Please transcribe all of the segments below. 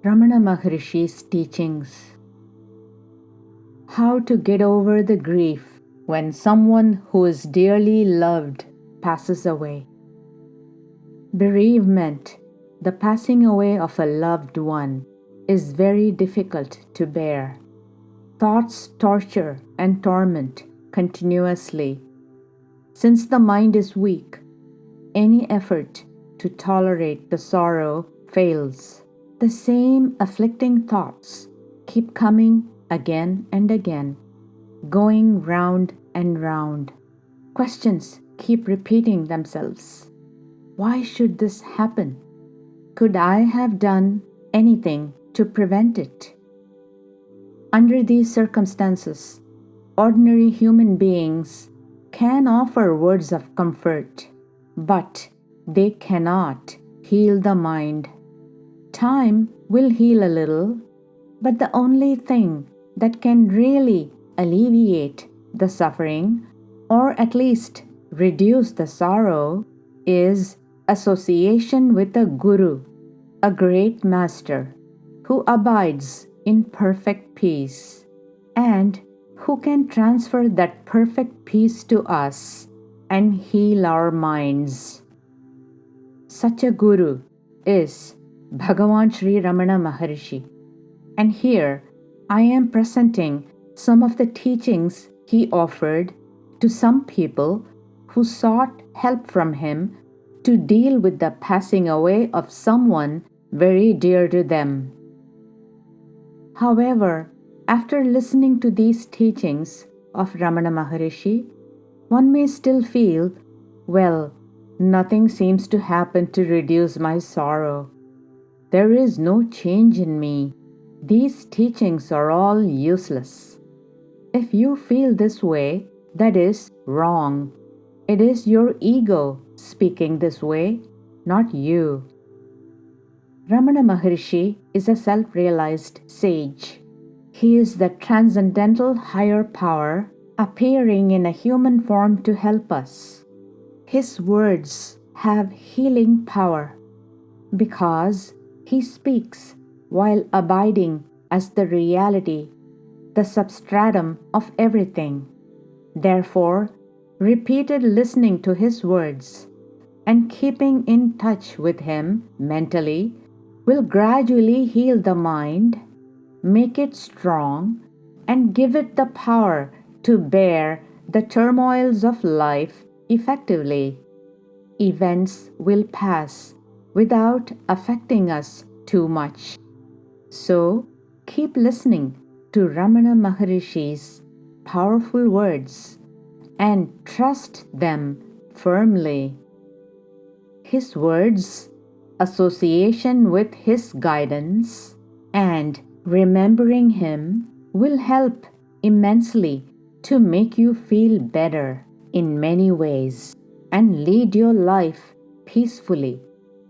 Ramana Maharshi's teachings. How to get over the grief when someone who is dearly loved passes away. Bereavement, the passing away of a loved one, is very difficult to bear. Thoughts torture and torment continuously. Since the mind is weak, any effort to tolerate the sorrow fails. The same afflicting thoughts keep coming again and again, going round and round. Questions keep repeating themselves. Why should this happen? Could I have done anything to prevent it? Under these circumstances, ordinary human beings can offer words of comfort, but they cannot heal the mind. Time will heal a little, but the only thing that can really alleviate the suffering, or at least reduce the sorrow, is association with a guru, a great master, who abides in perfect peace, and who can transfer that perfect peace to us and heal our minds. Such a guru is Bhagavan Sri Ramana Maharshi, and here I am presenting some of the teachings he offered to some people who sought help from him to deal with the passing away of someone very dear to them. However, after listening to these teachings of Ramana Maharshi, one may still feel, well, nothing seems to happen to reduce my sorrow. There is no change in me. These teachings are all useless. If you feel this way, that is wrong. It is your ego speaking this way, not you. Ramana Maharshi is a self-realized sage. He is the transcendental higher power appearing in a human form to help us. His words have healing power because he speaks while abiding as the reality, the substratum of everything. Therefore, repeated listening to his words and keeping in touch with him mentally will gradually heal the mind, make it strong, and give it the power to bear the turmoils of life effectively. Events will pass without affecting us too much. So, keep listening to Ramana Maharshi's powerful words and trust them firmly. His words, association with his guidance, and remembering him will help immensely to make you feel better in many ways and lead your life peacefully,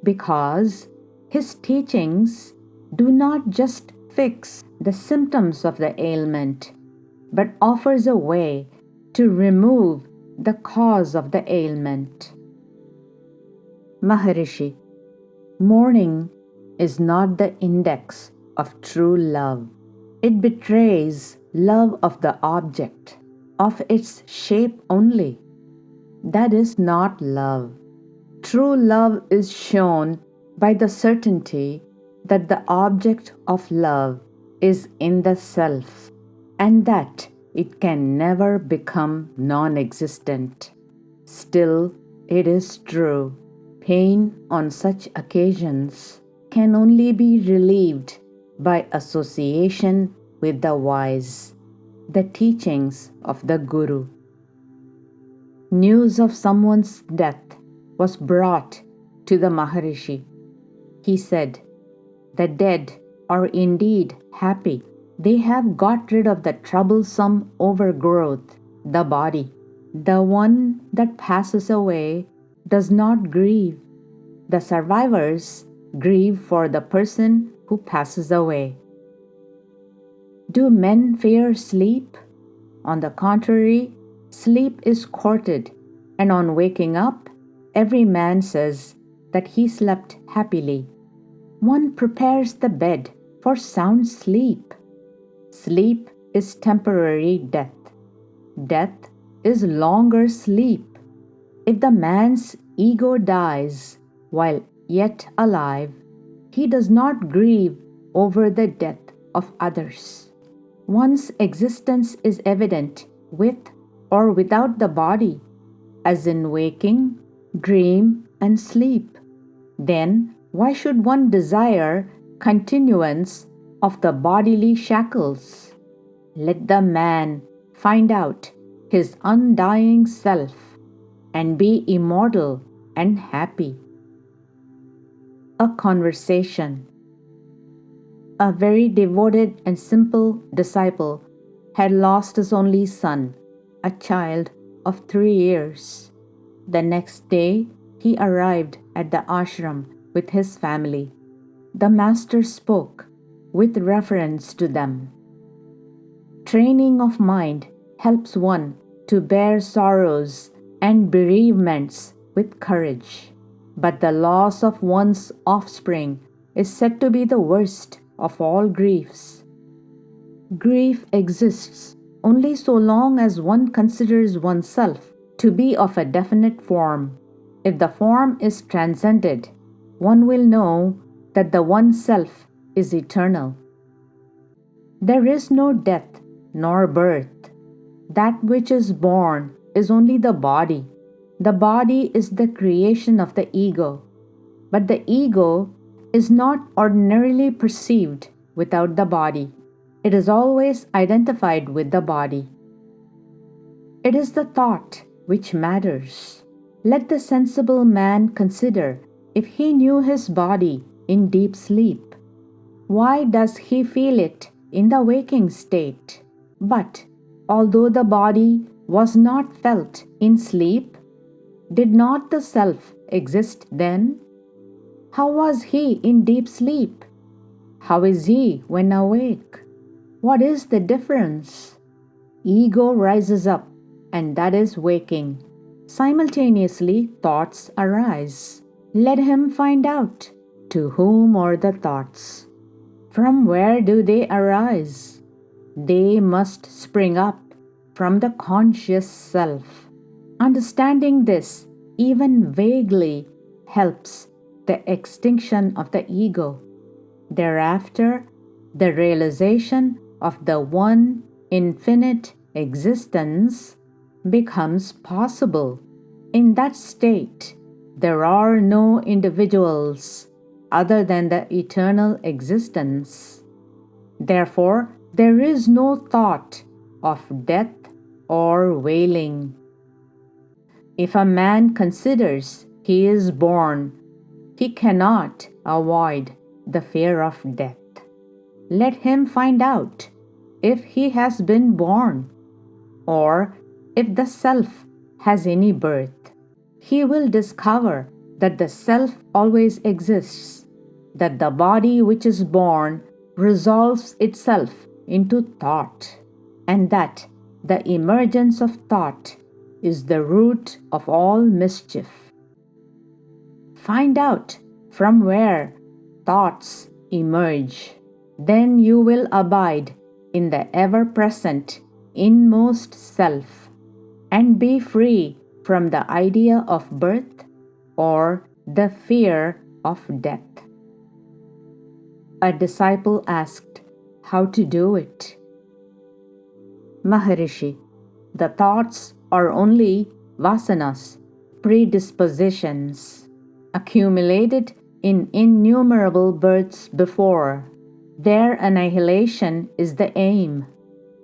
because his teachings do not just fix the symptoms of the ailment, but offers a way to remove the cause of the ailment. Maharishi, mourning is not the index of true love. It betrays love of the object, of its shape only. That is not love. True love is shown by the certainty that the object of love is in the self, and that it can never become non-existent. Still, it is true. Pain on such occasions can only be relieved by association with the wise, the teachings of the Guru. News of someone's death was brought to the Maharishi. He said, "The dead are indeed happy. They have got rid of the troublesome overgrowth, the body. The one that passes away does not grieve. The survivors grieve for the person who passes away. Do men fear sleep? On the contrary, sleep is courted, and on waking up, every man says that he slept happily. one prepares the bed for sound sleep. Sleep is temporary death. Death is longer sleep. If the man's ego dies while yet alive, he does not grieve over the death of others. One's existence is evident with or without the body, as in waking, dream, and sleep. Then why should one desire continuance of the bodily shackles? Let the man find out his undying self and be immortal and happy. A conversation. A very devoted and simple disciple had lost his only son, a child of 3 years. The next day, he arrived at the ashram with his family. The master spoke with reference to them. Training of mind helps one to bear sorrows and bereavements with courage. But the loss of one's offspring is said to be the worst of all griefs. Grief exists only so long as one considers oneself to be of a definite form. If the form is transcended, one will know that the oneself is eternal. There is no death nor birth. That which is born is only the body. The body is the creation of the ego, but the ego is not ordinarily perceived without the body. It is always identified with the body. It is the thought which matters. Let the sensible man consider if he knew his body in deep sleep. Why does he feel it in the waking state? But although the body was not felt in sleep, did not the self exist then? How was he in deep sleep? How is he when awake? What is the difference? Ego rises up, and that is waking. Simultaneously, thoughts arise. Let him find out to whom are the thoughts. From where do they arise? They must spring up from the conscious self. Understanding this, even vaguely, helps the extinction of the ego. Thereafter, the realization of the one infinite existence becomes possible. In that state, there are no individuals other than the eternal existence. Therefore, there is no thought of death or wailing. If a man considers he is born, he cannot avoid the fear of death. Let him find out if he has been born, or if the self has any birth. He will discover that the self always exists, that the body which is born resolves itself into thought, and that the emergence of thought is the root of all mischief. Find out from where thoughts emerge. Then you will abide in the ever-present inmost self and be free from the idea of birth or the fear of death. A disciple asked how to do it. Maharishi, the thoughts are only vasanas, predispositions, accumulated in innumerable births before. Their annihilation is the aim.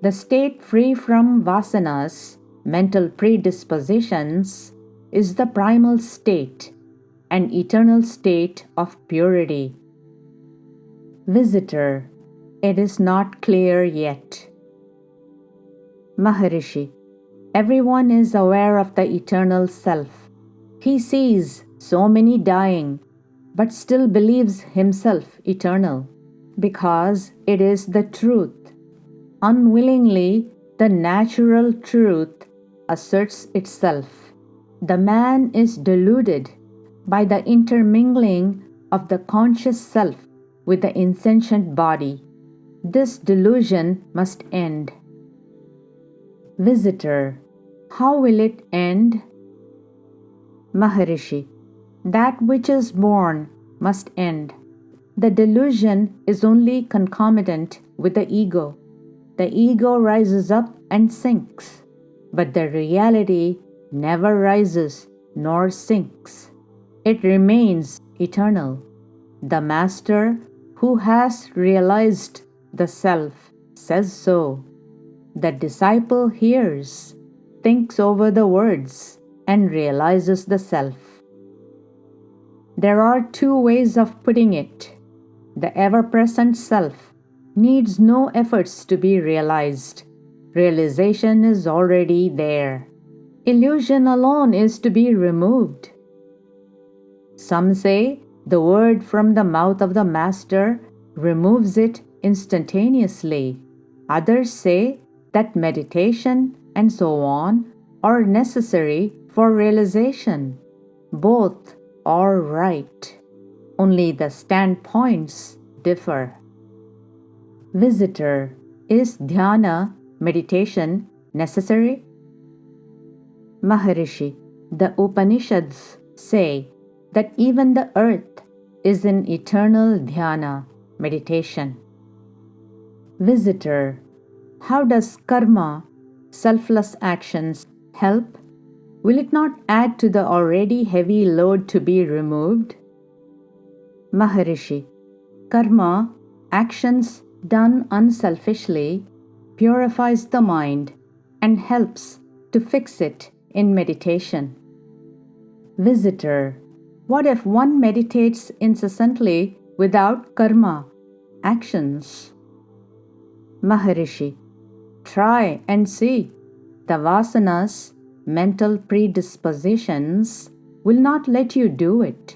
The state free from vasanas, mental predispositions, is the primal state, an eternal state of purity. Visitor, it is not clear yet. Maharishi, everyone is aware of the eternal self. He sees so many dying, but still believes himself eternal, because it is the truth. Unwillingly, the natural truth asserts itself. The man is deluded by the intermingling of the conscious self with the insentient body. This delusion must end. Visitor: how will it end? Maharishi: that which is born must end. The delusion is only concomitant with the ego. The ego rises up and sinks, but the reality never rises nor sinks. It remains eternal. The Master, who has realized the Self, says so. The disciple hears, thinks over the words, and realizes the Self. There are two ways of putting it. The ever-present Self needs no efforts to be realized. Realization is already there. Illusion alone is to be removed. Some say the word from the mouth of the Master removes it instantaneously. Others say that meditation and so on are necessary for realization. Both are right. Only the standpoints differ. Visitor: is dhyana, meditation, necessary? Maharishi: the Upanishads say that even the earth is in eternal dhyana, meditation. Visitor: how does karma, selfless actions, help? Will it not add to the already heavy load to be removed? Maharishi: karma, actions done unselfishly, purifies the mind and helps to fix it in meditation. Visitor: what if one meditates incessantly without karma, actions? Maharishi: try and see. The vasanas, mental predispositions, will not let you do it.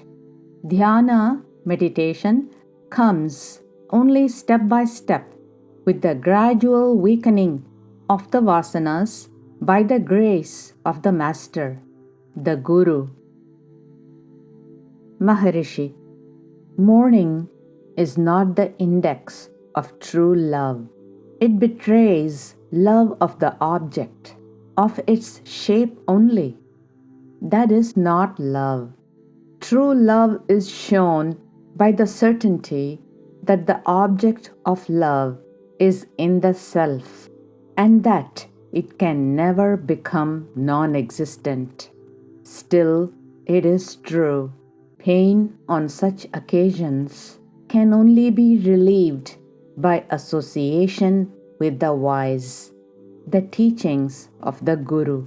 Dhyana, meditation, comes only step by step with the gradual weakening of the vasanas by the grace of the Master, the Guru. Maharishi: mourning is not the index of true love. It betrays love of the object, of its shape only. That is not love. True love is shown by the certainty that the object of love is in the Self, and that it can never become non-existent. Still, it is true. Pain on such occasions can only be relieved by association with the wise, the teachings of the Guru.